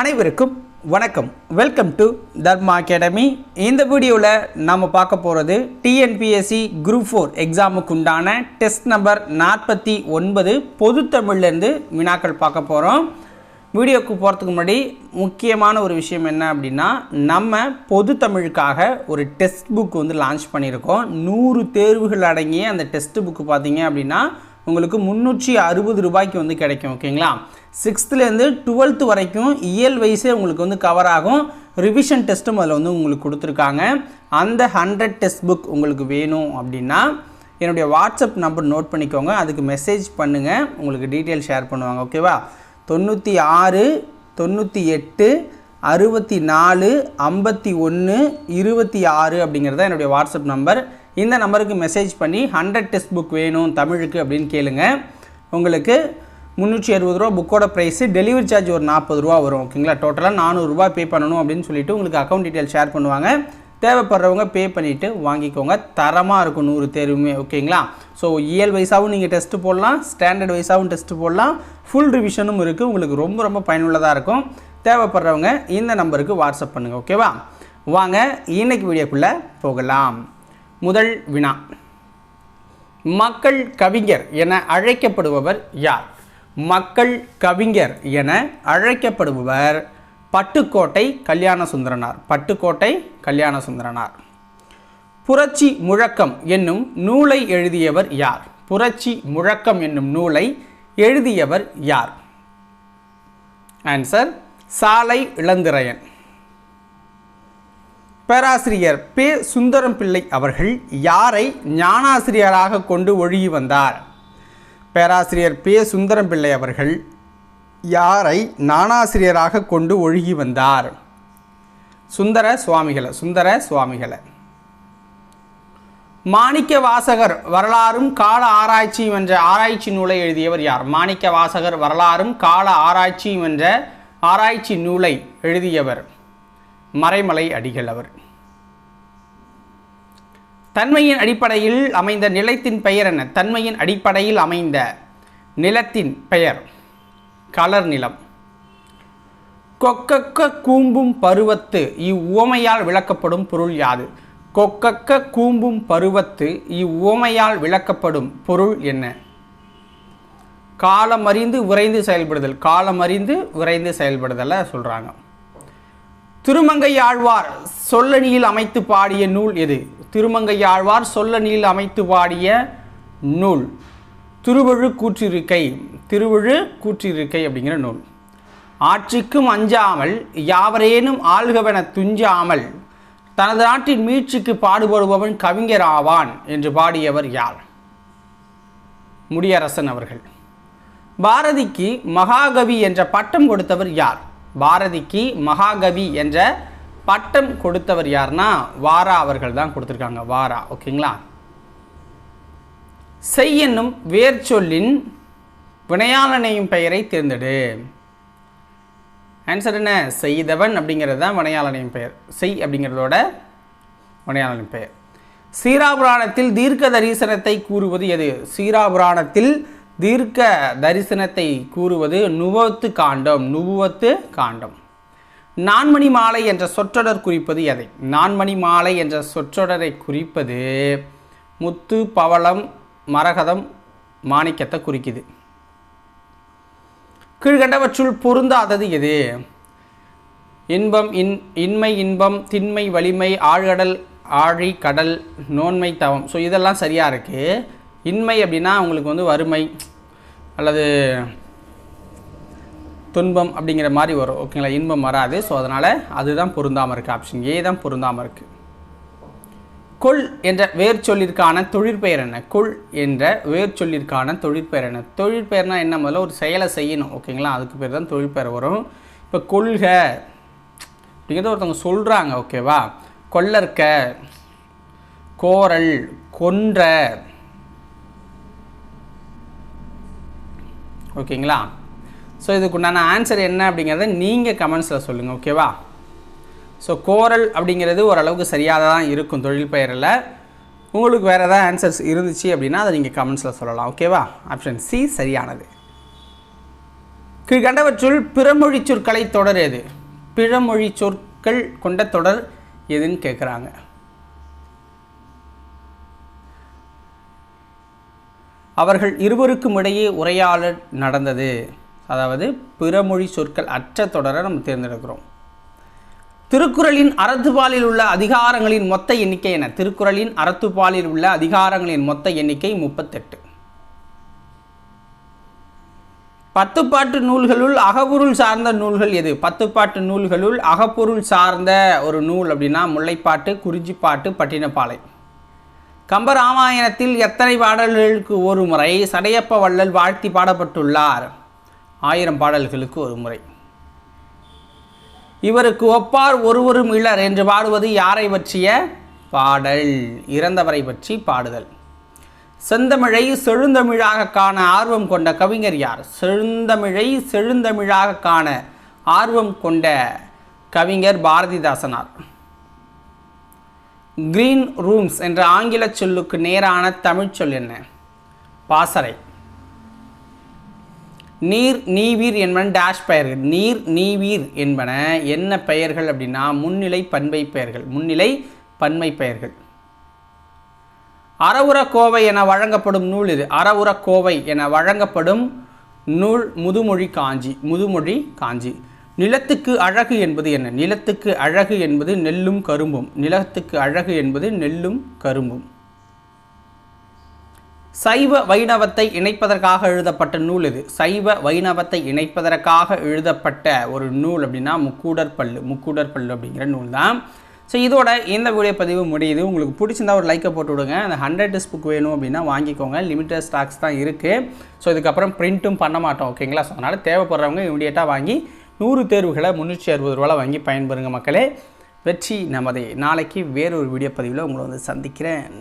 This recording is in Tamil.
அனைவருக்கும் வணக்கம். Welcome to Dharma academy. இந்த வீடியோவில் நாம் பார்க்க போகிறது டிஎன்பிஎஸ்சி குரூப் 4 எக்ஸாமுக்கு உண்டான டெஸ்ட் நம்பர் 49 பொதுத்தமிழ்லேருந்து வினாக்கள் பார்க்க போகிறோம். வீடியோக்கு போகிறதுக்கு முன்னாடி முக்கியமான ஒரு விஷயம் என்ன அப்படின்னா, நம்ம பொதுத்தமிழுக்காக ஒரு டெஸ்ட் புக் லான்ச் பண்ணியிருக்கோம். 100 தேர்வுகள் அடங்கிய அந்த டெஸ்ட் புக்கு பார்த்தீங்க அப்படின்னா உங்களுக்கு 360 ரூபாய்க்கு கிடைக்கும். ஓகேங்களா, 6th-லேருந்து 12th வரைக்கும் இயல் வைஸே உங்களுக்கு கவர் ஆகும். ரிவிஷன் டெஸ்ட்டும் அதில் உங்களுக்கு கொடுத்துருக்காங்க. அந்த 100 டெஸ்ட் புக் உங்களுக்கு வேணும் அப்படின்னா என்னுடைய வாட்ஸ்அப் நம்பர் நோட் பண்ணிக்கோங்க. அதுக்கு மெசேஜ் பண்ணுங்கள், உங்களுக்கு டீட்டெயில் ஷேர் பண்ணுவாங்க. ஓகேவா, 96 98 64 51 26 அப்படிங்கிறது என்னுடைய வாட்ஸ்அப் நம்பர். இந்த நம்பருக்கு மெசேஜ் பண்ணி 100 டெஸ்ட் புக் வேணும் தமிழுக்கு அப்படின்னு கேளுங்க. உங்களுக்கு 360 ரூபா புக்கோட ப்ரைஸு, டெலிவரி சார்ஜ் ஒரு 40 ரூபா வரும். ஓகேங்களா, டோட்டலாக 400 ரூபா பே பண்ணணும் அப்படின்னு சொல்லிட்டு உங்களுக்கு அக்கௌண்ட் டீட்டெயில் ஷேர் பண்ணுவாங்க. தேவைப்படுறவங்க பே பண்ணிவிட்டு வாங்கிக்கோங்க. தரமாக இருக்கும் 100 தேர்வுமே. ஓகேங்களா, ஸோ இயல் வைஸாகவும் நீங்கள் டெஸ்ட்டு போடலாம், ஸ்டாண்டர்ட் வைஸாகவும் டெஸ்ட்டு போடலாம், ஃபுல் ரிவிஷனும் இருக்குது. உங்களுக்கு ரொம்ப ரொம்ப பயனுள்ளதாக இருக்கும். தேவைப்படுறவங்க இந்த நம்பருக்கு வாட்ஸ்அப் பண்ணுங்கள். ஓகேவா, வாங்க இன்னைக்கு வீடியோக்குள்ளே போகலாம். முதல் வினா, மக்கள் கவிஞர் என அழைக்கப்படுபவர் யார்? மக்கள் கவிஞர் என அழைக்கப்படுபவர் பட்டுக்கோட்டை கல்யாணசுந்தரனார். பட்டுக்கோட்டை கல்யாணசுந்தரனார். புரட்சி முழக்கம் என்னும் நூலை எழுதியவர் யார்? புரட்சி முழக்கம் என்னும் நூலை எழுதியவர் யார்? ஆன்சர் சாலை இளந்திரையன். பேராசிரியர் பே. சுந்தரம் பிள்ளை அவர்கள் யாரை ஞானாசிரியராக கொண்டு ஒழுகி வந்தார்? பேராசிரியர் பே. சுந்தரம் பிள்ளை அவர்கள் யாரை ஞானாசிரியராக கொண்டு ஒழுகி வந்தார்? சுந்தர சுவாமிகளை. சுந்தர சுவாமிகளை. மாணிக்க வாசகர் வரலாறும் கால ஆராய்ச்சியும் என்ற ஆராய்ச்சி நூலை எழுதியவர் யார்? மாணிக்க வாசகர் வரலாறும் கால ஆராய்ச்சியும் என்ற ஆராய்ச்சி நூலை எழுதியவர் மறைமலை அடிகள் அவர். தன்மையின் அடிப்படையில் அமைந்த நிலத்தின் பெயர் என்ன? தன்மையின் அடிப்படையில் அமைந்த நிலத்தின் பெயர் கலர் நிலம். கொக்கக்க கூம்பும் பருவத்து இவ்வுவமையால் விளக்கப்படும் பொருள் யாது? கொக்கக்க கூம்பும் பருவத்து இவ்வுவமையால் விளக்கப்படும் பொருள் என்ன? காலமறிந்து விரைந்து செயல்படுதல். காலமறிந்து விரைந்து செயல்படுதலை சொல்கிறாங்க. திருமங்கையாழ்வார் சொல்லணியில் அமைத்து பாடிய நூல் எது? திருமங்கையாழ்வார் சொல்லணியில் அமைத்து பாடிய நூல் திருவழு கூற்றிருக்கை. திருவழு கூற்றிருக்கை அப்படிங்கிற நூல். ஆட்சிக்கும் அஞ்சாமல் யாவரேனும் ஆள்கவென துஞ்சாமல் தனது நாட்டின் மீட்சிக்கு பாடுபடுபவன் கவிஞர் ஆவான் என்று பாடியவர் யார்? முடியரசன் அவர்கள். பாரதிக்கு மகாகவி என்ற பட்டம் கொடுத்தவர் யார்? பாரதிக்கு மகாகவி என்ற பட்டம் கொடுத்தவர் யார்னா வாரா அவர்கள் தான் கொடுத்துருக்காங்க. வாரா. ஓகேங்களா. செய் என்னும் வேர் சொல்லின் வினையாளனையும் பெயரை தேர்ந்தெடு. ஆன்சர் என்ன? செய்தவன் அப்படிங்கிறது தான் வினையாளனையும் பெயர். செய் அப்படிங்கிறதோட வினையாளனின் பெயர். சீராபுராணத்தில் தீர்க்க தரிசனத்தை கூறுவது எது? சீராபுராணத்தில் தீர்க்க தரிசனத்தை கூறுவது நுபுவத்து காண்டம். நுபுவத்து காண்டம். நான்மணி மாலை என்ற சொற்றொடர் குறிப்பது எதை? நான்மணி மாலை என்ற சொற்றொடரை குறிப்பது முத்து, பவளம், மரகதம், மாணிக்கத்தை குறிக்குது. கீழ்கண்டவற்றுள் பொருந்தாதது எது? இன்பம், இன்மை, இன்பம், திண்மை, வலிமை, ஆழ்கடல், ஆழி, கடல், நோன்மை, தவம். ஸோ இதெல்லாம் சரியாக இருக்குது. இன்மை அப்படின்னா உங்களுக்கு வறுமை அல்லது துன்பம் அப்படிங்கிற மாதிரி வரும். ஓகேங்களா, இன்பம் வராது. ஸோ அதனால் அதுதான் பொருந்தாமல் இருக்குது. ஆப்ஷன் ஏ தான் பொருந்தாமல் இருக்குது. கொள் என்ற வேர் சொல்லிற்கான தொழிற்பெயர் என்ன? கொள் என்ற வேர் சொல்லிற்கான தொழிற்பெயர் என்ன? தொழிற்பெயர்னா என்ன? முதல்ல ஒரு செயலை செய்யணும். ஓகேங்களா, அதுக்கு பேர் தான் தொழிற்பெயர் வரும். இப்போ கொள்க அப்படிங்கிறத ஒருத்தவங்க சொல்கிறாங்க. ஓகேவா, கொள்ளற்க, கோரல், கொன்ற. ஓகேங்களா, ஸோ இதுக்குண்டான ஆன்சர் என்ன அப்படிங்கிறத நீங்கள் கமெண்ட்ஸில் சொல்லுங்கள். ஓகேவா, ஸோ கோரல் அப்படிங்கிறது ஓரளவுக்கு சரியாக தான் இருக்கும் தொழில் பெயரில். உங்களுக்கு வேறு ஏதாவது ஆன்சர்ஸ் இருந்துச்சு அப்படின்னா அதை நீங்கள் கமெண்ட்ஸில் சொல்லலாம். ஓகேவா, ஆப்ஷன் சி சரியானது. கீழ்கண்டவற்றுள் பிறமொழி சொற்களை தொடர் எது? பிறமொழி சொற்கள் கொண்ட தொடர் எதுன்னு கேட்குறாங்க. அவர்கள் இருவருக்கும் இடையே உரையாடல் நடந்தது. அதாவது பிறமொழி சொற்கள் அற்ற தொடரை நம்ம தேர்ந்தெடுக்கிறோம். திருக்குறளின் அறத்துப்பாலில் உள்ள அதிகாரங்களின் மொத்த எண்ணிக்கை என்ன? திருக்குறளின் அறத்துப்பாலில் உள்ள அதிகாரங்களின் மொத்த எண்ணிக்கை 38. 10 பாட்டு நூல்களுள் அகப்பொருள் சார்ந்த நூல்கள் எது? 10 பாட்டு நூல்களுள் அகப்பொருள் சார்ந்த ஒரு நூல் அப்படின்னா முல்லைப்பாட்டு, குறிஞ்சிப்பாட்டு, பட்டினப்பாலை. கம்பராமாயணத்தில் எத்தனை பாடல்களுக்கு ஒரு முறை சடையப்ப வள்ளல் வாழ்த்தி பாடப்பட்டுள்ளார்? 1000 பாடல்களுக்கு ஒரு முறை. இவருக்கு ஒப்பார் ஒருவரும் இலர் என்று பாடுவது யாரை பற்றிய பாடல்? இறந்தவரை பற்றி பாடுதல். செந்தமிழை செழுந்தமிழாக காண ஆர்வம் கொண்ட கவிஞர் யார்? செழுந்தமிழை செழுந்தமிழாக காண ஆர்வம் கொண்ட கவிஞர் பாரதிதாசனார். கிரீன் ரூம்ஸ் என்ற ஆங்கில சொல்லுக்கு நேரான தமிழ் சொல் என்ன? பாசறை. நீர் நீவீர் என்பன டேஷ் பெயர்கள். நீர் நீவீர் என்பன என்ன பெயர்கள் அப்படின்னா முன்னிலை பன்மை பெயர்கள். முன்னிலை பன்மை பெயர்கள். அறவுரக்கோவை என வழங்கப்படும் நூல் இது. அறவுரக்கோவை என வழங்கப்படும் நூல் முதுமொழி காஞ்சி. முதுமொழி காஞ்சி. நிலத்துக்கு அழகு என்பது என்ன? நிலத்துக்கு அழகு என்பது நெல்லும் கரும்பும். நிலத்துக்கு அழகு என்பது நெல்லும் கரும்பும். சைவ வைணவத்தை இணைப்பதற்காக எழுதப்பட்ட நூல் இது. சைவ வைணவத்தை இணைப்பதற்காக எழுதப்பட்ட ஒரு நூல் அப்படின்னா முக்கூடற்பள்ளு. முக்கூடற்பள்ளு அப்படிங்கிற நூல் தான். ஸோ இதோட இந்த வீடியோ பதிவு முடியுது. உங்களுக்கு பிடிச்சிருந்தா ஒரு லைக்கை போட்டு விடுங்க. அந்த 100 டெஸ்ட் புக் வேணும் அப்படின்னா வாங்கிக்கோங்க. லிமிட்டட் ஸ்டாக்ஸ் தான் இருக்குது. ஸோ இதுக்கப்புறம் பிரிண்ட்டும் பண்ண மாட்டோம். ஓகேங்களா? ஸோ அதனால் தேவைப்படுறவங்க இமீடியட்டாக வாங்கி 100 தேர்வுகளை 360 ரூபாய் வாங்கி பயன்பெறுங்க மக்களே. வெற்றி நமதே. நாளைக்கு வேறொரு வீடியோ பதிவில் உங்களை வந்து சந்திக்கிறேன்.